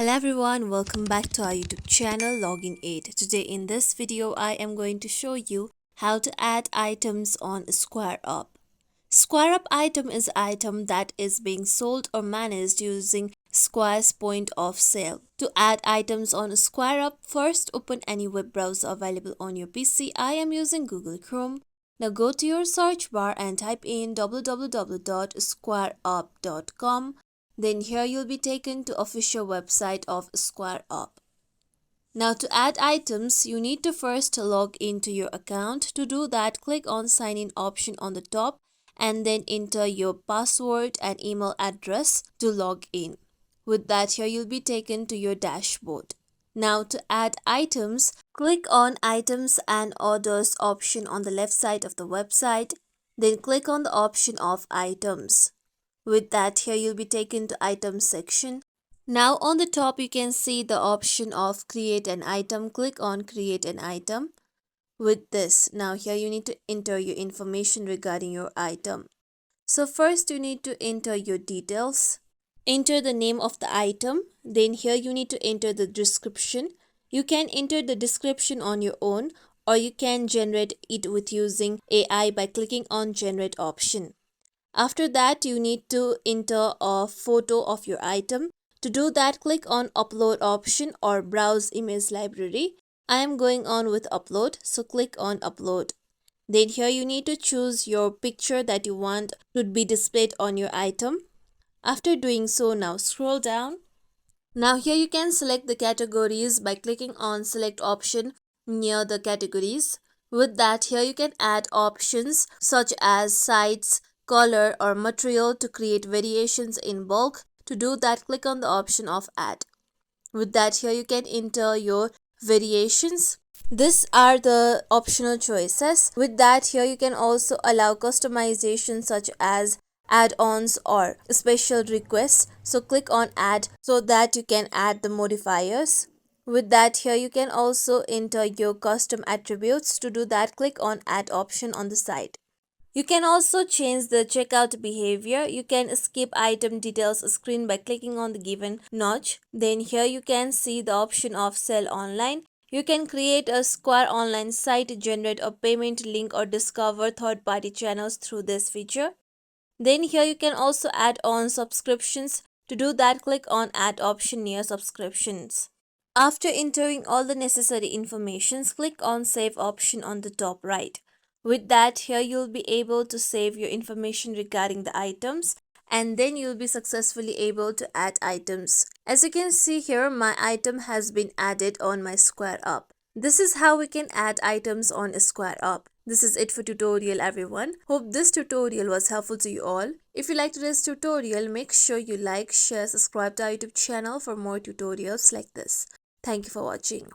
Hello everyone, welcome back to our YouTube channel Login Aid. Today in this video I am going to show you how to add items on SquareUp. SquareUp item is item that is being sold or managed using Square's point of sale. To add items on SquareUp, first open any web browser available on your PC. I am using Google Chrome. Now go to your search bar and type in www.squareup.com. Then here you'll be taken to official website of SquareUp. Now to add items, you need to first log into your account. To do that, click on sign in option on the top and then enter your password and email address to log in. With that, here you'll be taken to your dashboard. Now to add items, click on items and orders option on the left side of the website. Then click on the option of items. With that, here you'll be taken to items section. Now on the top you can see the option of create an item. Click on create an item. With this, now here you need to enter your information regarding your item. So first you need to enter your details. Enter the name of the item. Then here you need to enter the description. You can enter the description on your own or you can generate it with using AI by clicking on generate option. After that, you need to enter a photo of your item. To do that, click on upload option or browse image library. I am going on with upload, so click on upload. Then here you need to choose your picture that you want to be displayed on your item. After doing so, now scroll down. Now here you can select the categories by clicking on select option near the categories. With that, here you can add options such as size, color or material to create variations in bulk. To do that, click on the option of add. With that, here you can enter your variations. These are the optional choices. With that, here you can also allow customization such as add-ons or special requests. So click on add so that you can add the modifiers. With that, here you can also enter your custom attributes. To do that, click on add option on the side. You can also change the checkout behavior. You can skip item details screen by clicking on the given notch. Then here you can see the option of sell online. You can create a Square online site, generate a payment link or discover third-party channels through this feature. Then here you can also add on subscriptions. To do that, click on add option near subscriptions. After entering all the necessary information, click on save option on the top right. With that, here you'll be able to save your information regarding the items and then you'll be successfully able to add items. As you can see here, my item has been added on my SquareUp. This is how we can add items on a SquareUp. This is it for tutorial everyone. Hope this tutorial was helpful to you all. If you liked this tutorial, make sure you like, share, subscribe to our YouTube channel for more tutorials like this. Thank you for watching.